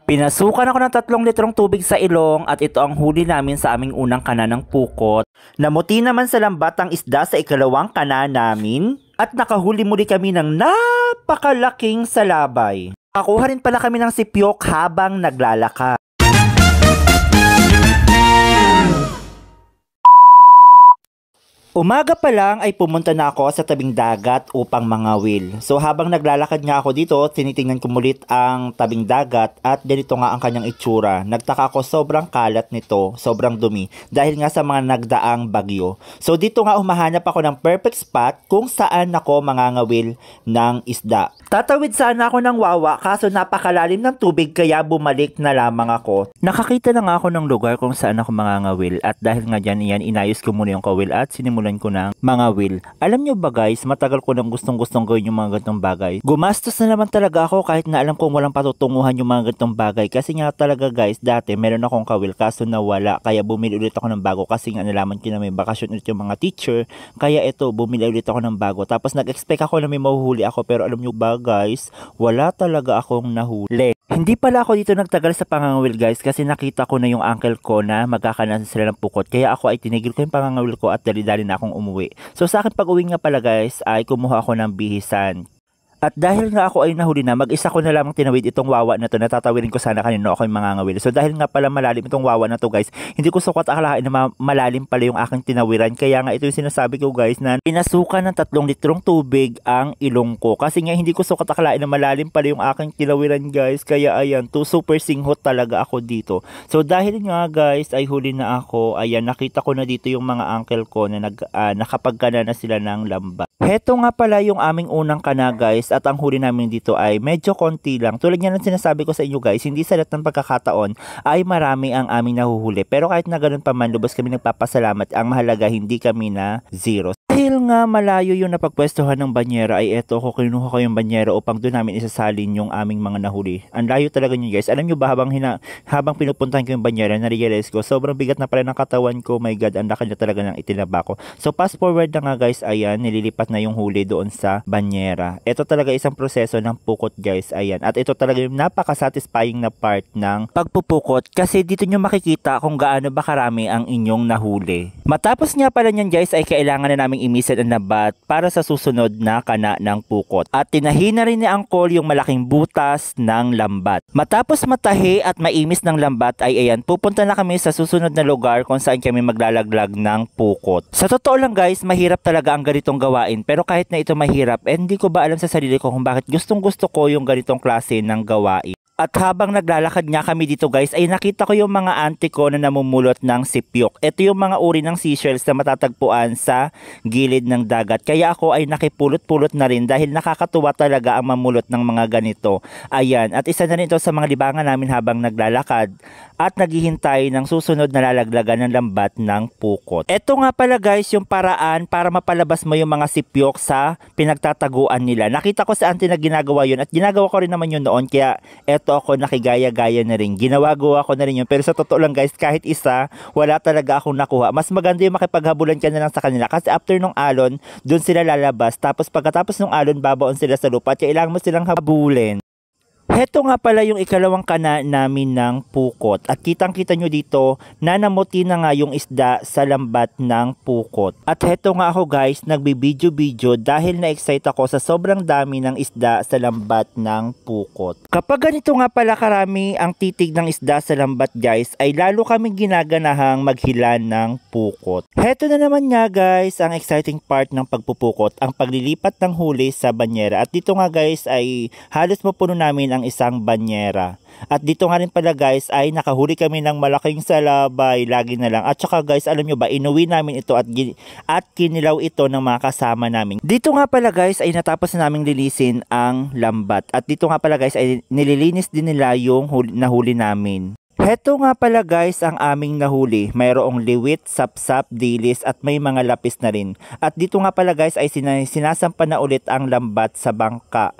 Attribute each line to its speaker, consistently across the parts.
Speaker 1: Pinasukan ako ng 3 litrong tubig sa ilong at ito ang huli namin sa aming unang kana ng pukot. Namuti naman sa lambat ang isda sa ikalawang kana namin at nakahuli muli kami ng napakalaking salabay. Nakakuha rin pala kami ng sipyok habang naglalakad. Umaga pa lang ay pumunta na ako sa tabing dagat upang mangawil. So habang naglalakad nga ako dito, tinitingnan ko mulit ang tabing dagat at ganito nga ang kanyang itsura. Nagtaka ako sobrang kalat nito, sobrang dumi dahil nga sa mga nagdaang bagyo. So dito nga humahanap ako ng perfect spot kung saan ako mangangawil ng isda. Tatawid sana ako ng wawa kaso napakalalim ng tubig kaya bumalik na lamang ako. Nakakita na nga ako ng lugar kung saan ako mangangawil at dahil nga dyan iyan inayos ko muna yung kawil at sinimulan ko ng mga will. Alam nyo ba guys, matagal ko nang gustong gawin yung mga ganitong bagay. Gumastos na naman talaga ako kahit na alam kong walang patutunguhan yung mga ganitong bagay. Kasi nga talaga guys, dati meron akong kawil kaso nawala. Kaya bumili ulit ako ng bago kasi nga nalaman ko na may bakasyon ulit yung mga teacher. Kaya ito, bumili ulit ako ng bago. Tapos nag-expect ako na may mahuhuli ako pero alam nyo ba guys, wala talaga akong nahuli. Hindi pala ako dito nagtagal sa pangangawil guys kasi nakita ko na yung uncle ko na magkakanan sila ng pukot. Kaya ako ay tinigil ko yung pangangawil ko at dali-dali na akong umuwi. So sa akin pag-uwi nga pala guys ay kumuha ako ng bihisan. At dahil nga ako ay nahuli na, mag-isa ko na lamang tinawid itong wawa na to. Natatawirin ko sana kanino ako yung mangangawil. So dahil nga pala malalim itong wawa na to guys, hindi ko sukat akalain na malalim pala yung aking tinawiran. Kaya nga ito yung sinasabi ko guys na pinasukan ng 3 litrong tubig ang ilong ko. Kasi nga hindi ko sukat akalain na malalim pala yung aking tinawiran guys. Kaya ayan, super singhot talaga ako dito. So dahil nga guys ay huli na ako, ayan nakita ko na dito yung mga uncle ko na nakapagkana na sila ng lambat. Heto nga pala yung aming unang kana guys at ang huli namin dito ay medyo konti lang. Tulad nga ng sinasabi ko sa inyo guys, hindi sa lahat ng pagkakataon ay marami ang aming nahuhuli. Pero kahit na ganun pa man, lubos kami nagpapasalamat. Ang mahalaga hindi kami na zero. Dahil nga malayo yung napagpwestuhan ng banyera ay eto ko kinuha ko yung banyera upang doon namin isasalin yung aming mga nahuli. Ang layo talaga nyo guys. Alam nyo ba habang pinupuntahan ko yung banyera na-realize ko sobrang bigat na pala ng katawan ko. My God, ang laki na talaga ng itinaba ko. So fast forward na nga guys, ayan nililipat na yung huli doon sa banyera. Ito talaga isang proseso ng pukot guys, ayan. At ito talaga yung napaka-satisfying na part ng pagpupukot kasi dito nyo makikita kung gaano ba karami ang inyong nahuli. Matapos nga pala nyan guys ay kailangan na naming imisan ang nabat para sa susunod na kana ng pukot. At tinahi na rin ni Angkol yung malaking butas ng lambat. Matapos matahi at maimis ng lambat ay ayan, pupunta na kami sa susunod na lugar kung saan kami maglalaglag ng pukot. Sa totoo lang guys, mahirap talaga ang ganitong gawain pero kahit na ito mahirap, hindi ko ba alam sa sarili ko kung bakit gustong gusto ko yung ganitong klase ng gawain. At habang naglalakad nga kami dito guys ay nakita ko yung mga auntie ko na namumulot ng sipyok. Ito yung mga uri ng seashells na matatagpuan sa gilid ng dagat. Kaya ako ay nakipulot-pulot na rin dahil nakakatuwa talaga ang mamulot ng mga ganito. Ayan, at isa na rin ito sa mga libangan namin habang naglalakad at naghihintay ng susunod na lalaglagan ng lambat ng pukot. Ito nga pala guys yung paraan para mapalabas mo yung mga sipyok sa pinagtataguan nila. Nakita ko sa auntie na ginagawa yun at ginagawa ko rin naman yun noon kaya eto ako nakigaya-gaya na rin. Ginagawa ko na rin yun. Pero sa totoo lang guys, kahit isa, wala talaga akong nakuha. Mas maganda yung makipaghabulan ka na lang sa kanila. Kasi after nung alon, dun sila lalabas. Tapos pagkatapos nung alon, babaon sila sa lupa. At kailangan mo silang habulin. Heto nga pala yung ikalawang kana namin ng pukot at kitang-kita nyo dito na namuti na nga yung isda sa lambat ng pukot. At heto nga ako guys, nagbibidyo-video dahil na-excite ako sa sobrang dami ng isda sa lambat ng pukot. Kapag ganito nga pala karami ang titig ng isda sa lambat guys, ay lalo kaming ginaganahang maghilan ng pukot. Heto na naman nga guys, ang exciting part ng pagpupukot, ang paglilipat ng huli sa banyera. At dito nga guys ay halos mapuno namin ang isang banyera. At dito nga rin pala guys ay nakahuli kami ng malaking salabay, lagi na lang. At saka guys, alam nyo ba, inuwi namin ito at kinilaw ito ng mga kasama namin. Dito nga pala guys ay natapos na naming linisin ang lambat. At dito nga pala guys ay nililinis din nila yung nahuli namin. Heto nga pala guys ang aming nahuli. Mayroong liwit, sapsap, dilis at may mga lapis na rin. At dito nga pala guys ay sinasampa na ulit ang lambat sa bangka.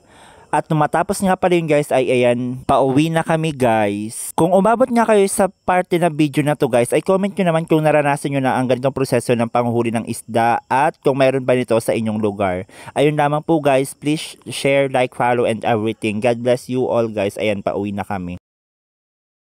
Speaker 1: At nung matapos nga pala yun guys ay ayan, pauwi na kami guys. Kung umabot nga kayo sa parte ng video na to guys, ay comment nyo naman kung naranasan nyo na ang ganitong proseso ng panghuli ng isda at kung mayroon ba nito sa inyong lugar. Ayun lamang po guys, please share, like, follow and everything. God bless you all guys. Ayan, pauwi na kami.